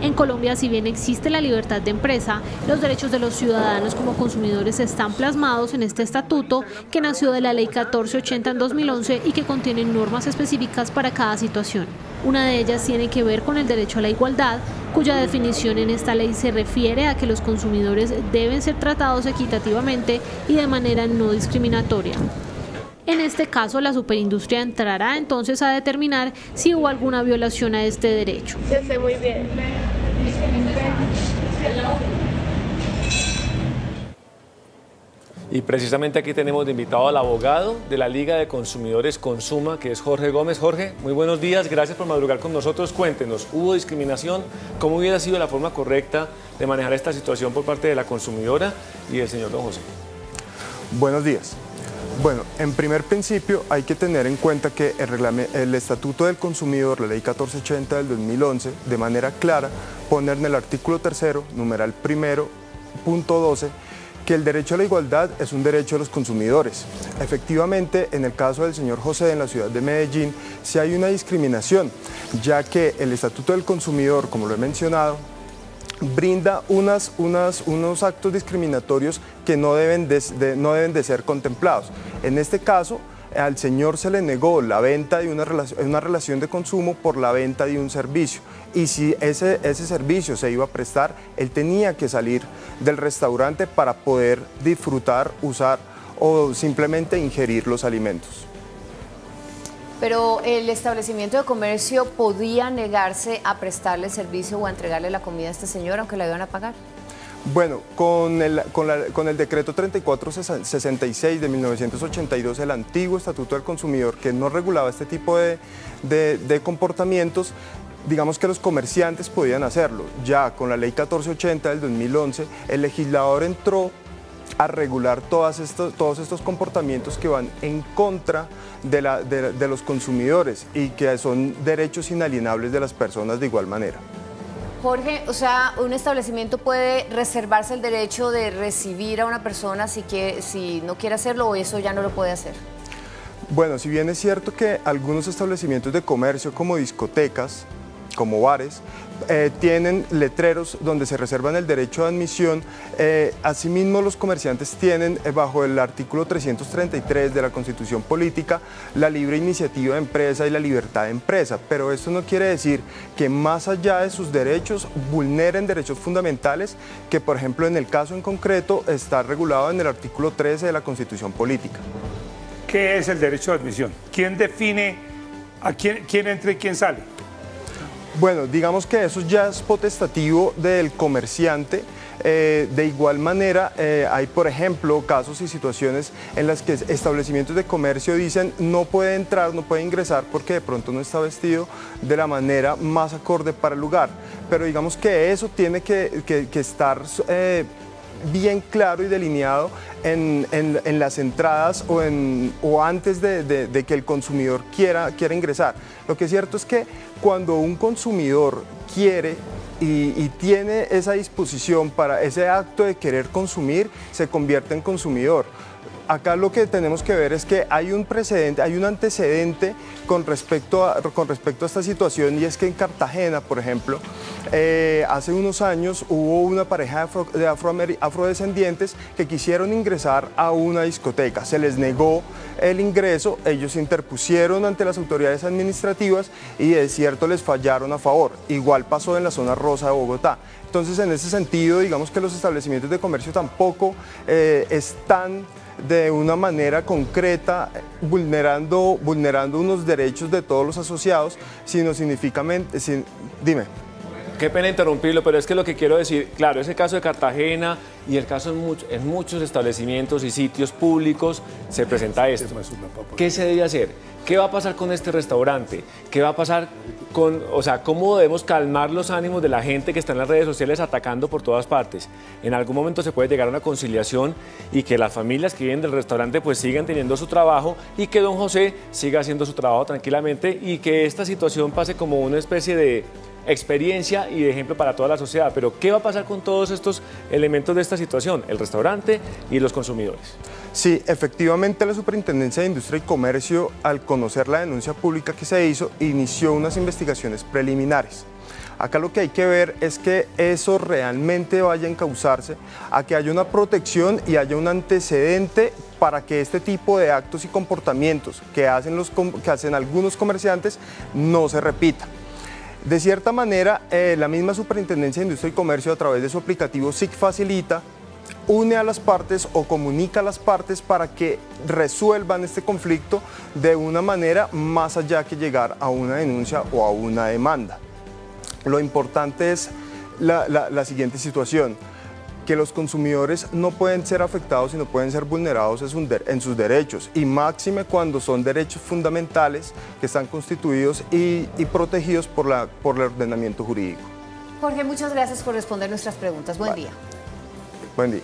En Colombia, si bien existe la libertad de empresa, los derechos de los ciudadanos como consumidores están plasmados en este estatuto que nació de la Ley 1480 en 2011 y que contiene normas específicas para cada situación. Una de ellas tiene que ver con el derecho a la igualdad, cuya definición en esta ley se refiere a que los consumidores deben ser tratados equitativamente y de manera no discriminatoria. En este caso, la superindustria entrará entonces a determinar si hubo alguna violación a este derecho. Yo sé muy bien. Y precisamente aquí tenemos de invitado al abogado de la Liga de Consumidores Consuma, que es Jorge Gómez. Jorge, muy buenos días, gracias por madrugar con nosotros. Cuéntenos, ¿hubo discriminación? ¿Cómo hubiera sido la forma correcta de manejar esta situación por parte de la consumidora y del señor don José? Buenos días. Bueno, en primer principio hay que tener en cuenta que el Estatuto del Consumidor, la Ley 1480 del 2011, de manera clara, pone en el artículo 3º, numeral primero, punto 12, que el derecho a la igualdad es un derecho de los consumidores. Efectivamente, en el caso del señor José en la ciudad de Medellín, sí hay una discriminación, ya que el Estatuto del Consumidor, como lo he mencionado, brinda unos actos discriminatorios que no deben de ser contemplados. En este caso, al señor se le negó la venta de una relación de consumo por la venta de un servicio. Y si ese servicio se iba a prestar, él tenía que salir del restaurante para poder disfrutar, usar o simplemente ingerir los alimentos. Pero el establecimiento de comercio podía negarse a prestarle el servicio o a entregarle la comida a este señor, aunque la iban a pagar. Bueno, con el decreto 3466 de 1982, el antiguo Estatuto del Consumidor, que no regulaba este tipo de comportamientos, digamos que los comerciantes podían hacerlo. Ya con la Ley 1480 del 2011, el legislador entró a regular todos estos comportamientos que van en contra de los consumidores y que son derechos inalienables de las personas de igual manera. Jorge, o sea, un establecimiento puede reservarse el derecho de recibir a una persona si no quiere hacerlo, o eso ya no lo puede hacer. Bueno, si bien es cierto que algunos establecimientos de comercio como discotecas, como bares, tienen letreros donde se reservan el derecho de admisión. Asimismo, los comerciantes tienen, bajo el artículo 333 de la Constitución Política, la libre iniciativa de empresa y la libertad de empresa, pero esto no quiere decir que más allá de sus derechos vulneren derechos fundamentales, que por ejemplo en el caso en concreto está regulado en el artículo 13 de la Constitución Política. ¿Qué es el derecho de admisión? ¿Quién define a quién entra y quién sale? Bueno, digamos que eso ya es potestativo del comerciante. De igual manera, hay, por ejemplo, casos y situaciones en las que establecimientos de comercio dicen no puede entrar, no puede ingresar porque de pronto no está vestido de la manera más acorde para el lugar. Pero digamos que eso tiene que estar bien claro y delineado en las entradas o antes de que el consumidor quiera ingresar. Lo que es cierto es que cuando un consumidor quiere y tiene esa disposición para ese acto de querer consumir, se convierte en consumidor. Acá lo que tenemos que ver es que hay un precedente, hay un antecedente con respecto a esta situación, y es que en Cartagena, por ejemplo, hace unos años hubo una pareja de afrodescendientes que quisieron ingresar a una discoteca. Se les negó el ingreso, ellos se interpusieron ante las autoridades administrativas y de cierto les fallaron a favor. Igual pasó en la zona rosa de Bogotá. Entonces, en ese sentido, digamos que los establecimientos de comercio tampoco están de una manera concreta vulnerando unos derechos de todos los asociados, sino significativamente. Dime. Qué pena interrumpirlo, pero es que lo que quiero decir, claro, ese caso de Cartagena y el caso en muchos establecimientos y sitios públicos se presenta esto. ¿Qué se debe hacer? ¿Qué va a pasar con este restaurante? ¿Qué va a pasar con, cómo debemos calmar los ánimos de la gente que está en las redes sociales atacando por todas partes? En algún momento se puede llegar a una conciliación y que las familias que viven del restaurante pues sigan teniendo su trabajo y que don José siga haciendo su trabajo tranquilamente y que esta situación pase como una especie de experiencia y de ejemplo para toda la sociedad. Pero ¿qué va a pasar con todos estos elementos de esta situación? El restaurante y los consumidores. Sí, efectivamente la Superintendencia de Industria y Comercio, al conocer la denuncia pública que se hizo, inició unas investigaciones preliminares. Acá lo que hay que ver es que eso realmente vaya a encauzarse a que haya una protección y haya un antecedente para que este tipo de actos y comportamientos que hacen algunos comerciantes no se repita. De cierta manera, la misma Superintendencia de Industria y Comercio, a través de su aplicativo SIC Facilita, une a las partes o comunica a las partes para que resuelvan este conflicto de una manera más allá que llegar a una denuncia o a una demanda. Lo importante es la siguiente situación, que los consumidores no pueden ser afectados y no pueden ser vulnerados en sus derechos, y máxime cuando son derechos fundamentales que están constituidos y protegidos por el ordenamiento jurídico. Jorge, muchas gracias por responder nuestras preguntas. Buen día. Buen día.